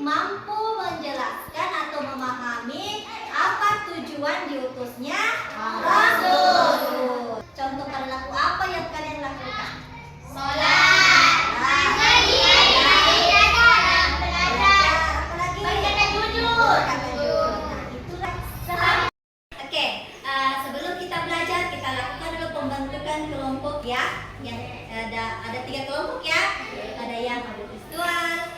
mampu menjelaskan atau memahami apa tujuan diutusnya Rasul. Contoh perilaku apa yang kalian lakukan? Sholat, berkata jujur. Oke, sebelum kita belajar, kita lakukan dulu pembentukan kelompok ya. Yang ada 3 kelompok ya. Ada yang audiovisual,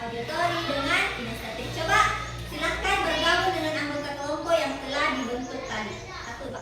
auditori dengan kinestetik. Coba silahkan bergabung dengan anggota kelompok yang telah dibentuk tadi. Coba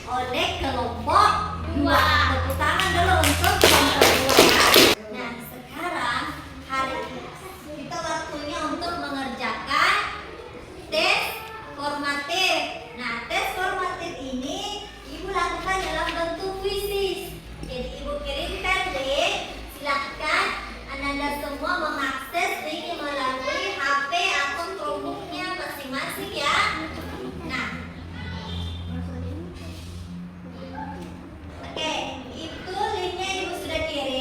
oleh kelompok 2. Tepuk tangan dulu untuk kelompok 2 ya. Nah, sekarang hari kita waktunya untuk mengerjakan tes formatif. Nah, tes formatif ini Ibu lakukan dalam bentuk kuisis. Jadi Ibu kirimkan link. Silakan Anda semua mengakses link melalui HP atau Chromebook-nya masing-masing ya. Nah, oke, itu linknya Ibu sudah kirim.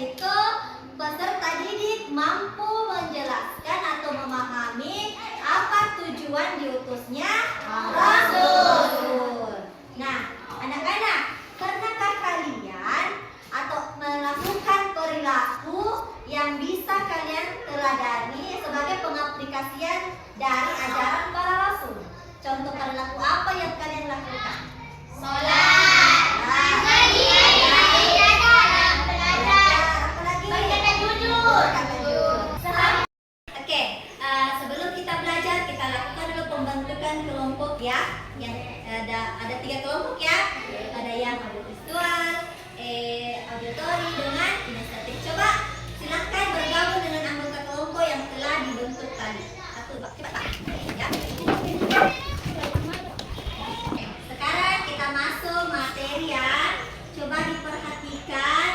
yaitu peserta didik mampu menjelaskan atau memahami apa tujuan diutusnya Rasul. Nah, anak-anak, pernahkah kalian atau melakukan perilaku yang bisa kalian teladani sebagai pengaplikasian dari ajaran para rasul? Contoh perilaku apa yang kalian lakukan? Sholat. Oke, sebelum kita belajar, kita lakukan dulu pembentukan kelompok ya. Yang ada 3 kelompok ya. Ada yang audiovisual, auditori dengan kinestetik. Coba silahkan bergabung dengan anggota kelompok yang telah dibentuk tadi. Coba ya. Sekarang kita masuk materi ya. Coba diperhatikan.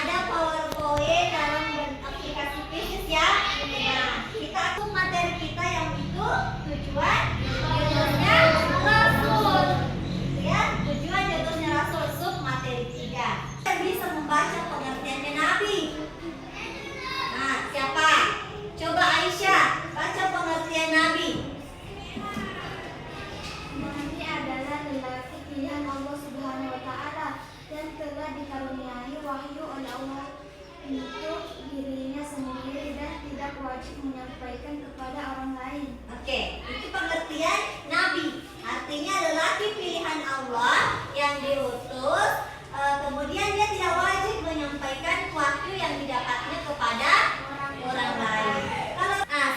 Ada PowerPoint dalam aplikasi Pages ya. Nah, kita atur materi kita yang itu tujuan judulnya Rasul. Ya, tujuan judulnya Rasul sub materi 3. Kita bisa membaca pengertiannya Nabi. Nah, siapa? Coba Aisyah, baca pengertian Nabi. Nabi adalah lelaki pilihan Allah Subhanahu wa taala dan telah dikaruniai wahyu oleh Allah untuk dirinya sendiri dan tidak wajib menyampaikan kepada orang lain. Oke, itu pengertian Nabi. Artinya lelaki pilihan Allah yang diutus, kemudian dia tidak wajib menyampaikan wahyu yang didapatnya kepada orang lain.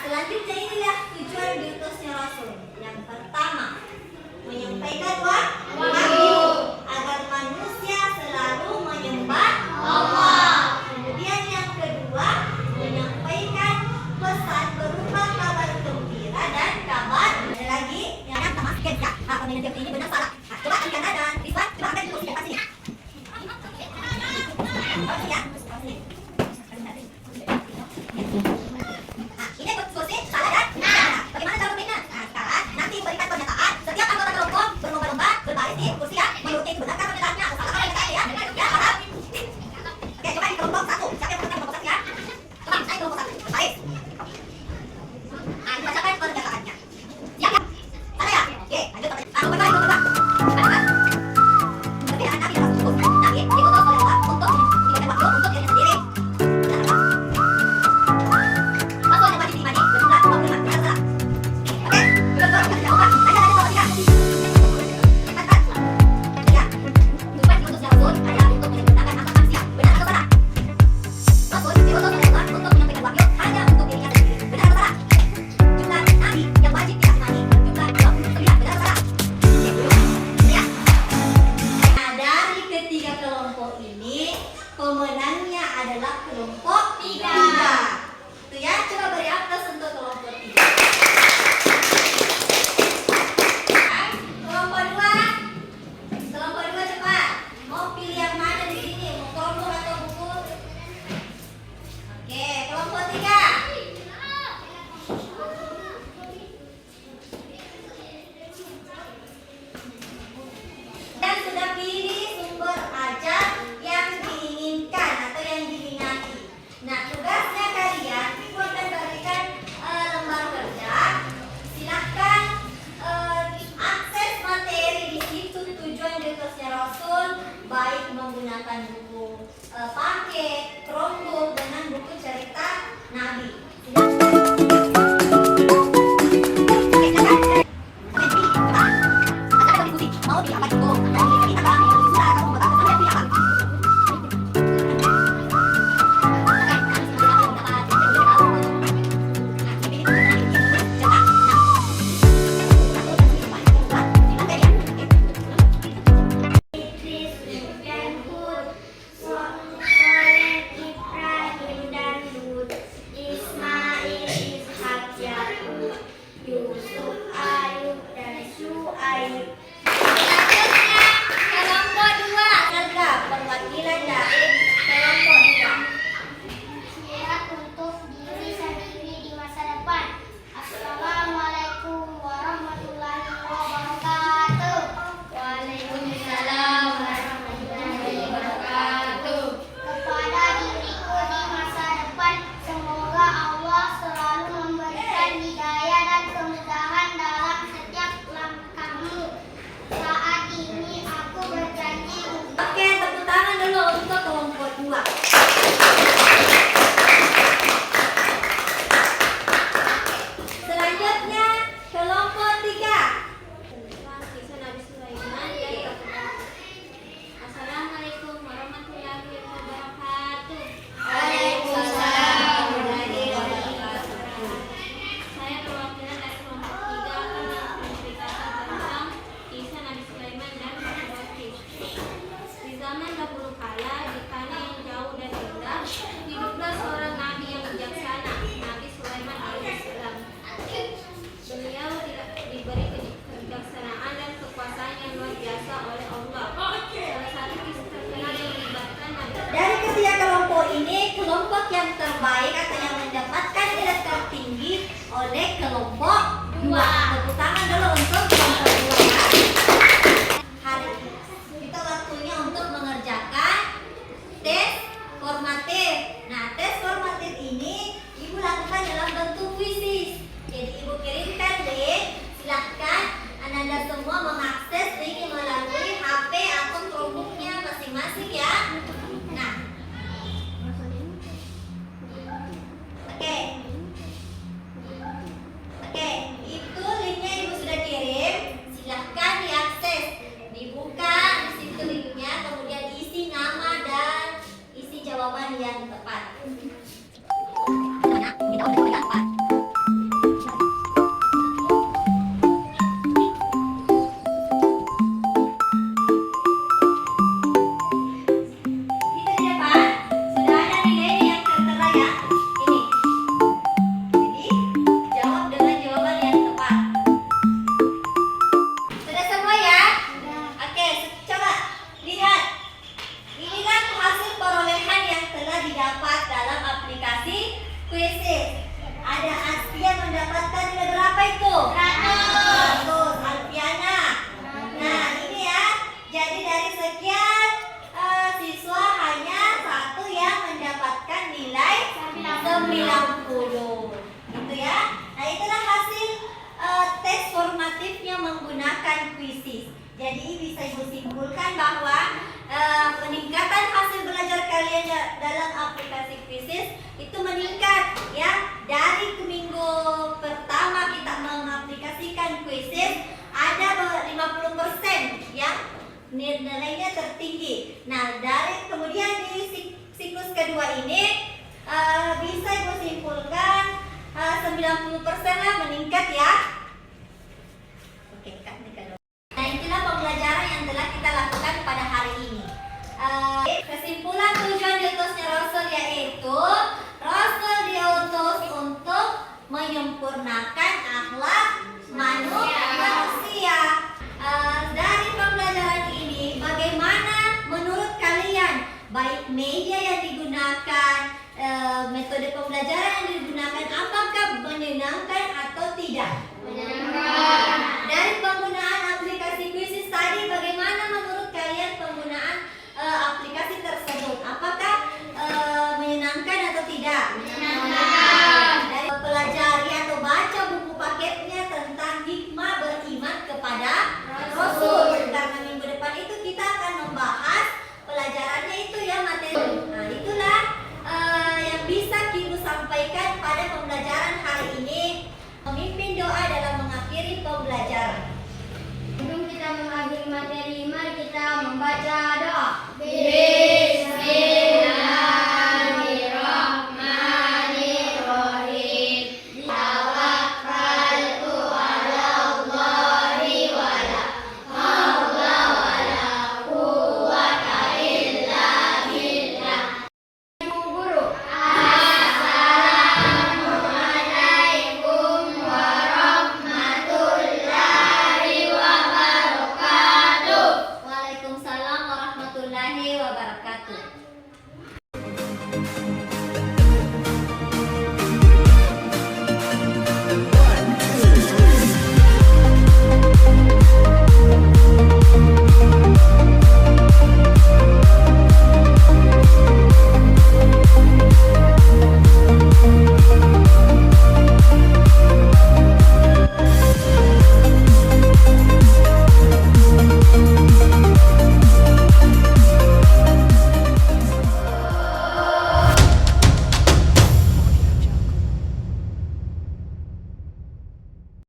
Selanjutnya inilah tujuan diutusnya Rasul. Yang pertama, menyampaikan wahyu agar manusia selalu menyembah Allah. Kemudian yang kedua, menyampaikan pesan berupa kabar gembira dan kabar. Ada lagi yang pertama, pemilihan ini benar salah. Coba Anda dan Rizwan, coba angkat kursi depan sini. Ya. Ini kursi salah dan benar. Bagaimana cara memberikan? Sekarang nanti berikan pernyataan. Setiap anggota kelompok berlomba-lomba berbaris di kursi ya, mengikuti benarkah pernyataannya atau salah pernyataannya ya. Ya, paham? Oke, coba di kelompok 1. Siapa yang menentukan kelompok 1 ya? Coba, saya kelompok 1. Baris. Dibacakan pernyataannya. Siap ya? Ada ya? Oke, lanjut. Kelompok 2, kelompok 2. Perbedaan Nabi dan Rasul. Nabi diutus oleh Allah untuk diberikan wahyu untuk dirinya sendiri. Rasul yang wajib diimani berjumlah 25. Benar salah? Oke, betul. Kita jawab. Lanjut kelompok 3. Ya, tujuan diutusnya Rasul adalah untuk menyempurnakan akal manusia. Benar atau salah? Rasul diutus oleh Allah untuk menyampaikan wahyu hanya untuk dirinya sendiri. Benar atau salah? Jumlah nabi yang wajib kita imani berjumlah 29. Benar atau salah? Ya. Nah, dari ketiga kelompok ini, pemenangnya adalah kelompok 3. Itu ya, coba beri aplaus untuk kelompok 3. Kelompok 2. Kelompok 2 cepat. Mau pilih yang mana di sini? Mau kelompok atau buku? Oke, kelompok 3. Dan sudah pilih sumber ajar yang diinginkan atau yang diminati. Nah, tugasnya kalian itu akan berikan ini kelompok yang terbaik atau yang mendapatkan nilai tertinggi oleh kelompok 2. Tepuk tangan dulu untuk kelompok 2 ya. Hari ini kita waktunya untuk mengerjakan tes formatif. Nah, tes formatif ini Ibu lakukan dalam bentuk kuisis. Jadi Ibu kirimkan link. Silahkan Anda semua mengakses link melalui HP atau Chromebook-nya masing-masing ya. Nah, Oke, itu linknya Ibu sudah kirim. Silahkan diakses, dibuka di situ linknya, kemudian isi nama dan isi jawaban yang tepat. Ada Astia mendapatkan nilai berapa itu? 100. Alfiana. Nah, ini ya. Jadi dari sekian siswa hanya satu yang mendapatkan nilai 90. Gitu ya. Nah, itulah hasil tes formatifnya menggunakan kuisis. Jadi bisa Ibu simpulkan bahwa peningkatan hasil belajar kalian dalam aplikasi kuisis itu meningkat ya. Dari minggu pertama kita mengaplikasikan kuisis ada 50% yang nilainya tertinggi. Nah, dari kemudian di siklus kedua ini bisa Ibu simpulkan 90% lah meningkat ya. Oke, Kak Nika. Nah, itulah pembelajaran yang telah kita lakukan pada hari ini. Kesimpulan tujuan diutusnya Rasul yaitu Rasul diutus untuk menyempurnakan akhlak manusia. Dari pembelajaran ini, bagaimana menurut kalian baik media yang digunakan, metode pembelajaran yang digunakan, apakah menyenangkan atau tidak? Menyenangkan. Dari penggunaan aplikasi kuisis tadi, bagaimana menurut kalian penggunaan aplikasi tersebut? Apakah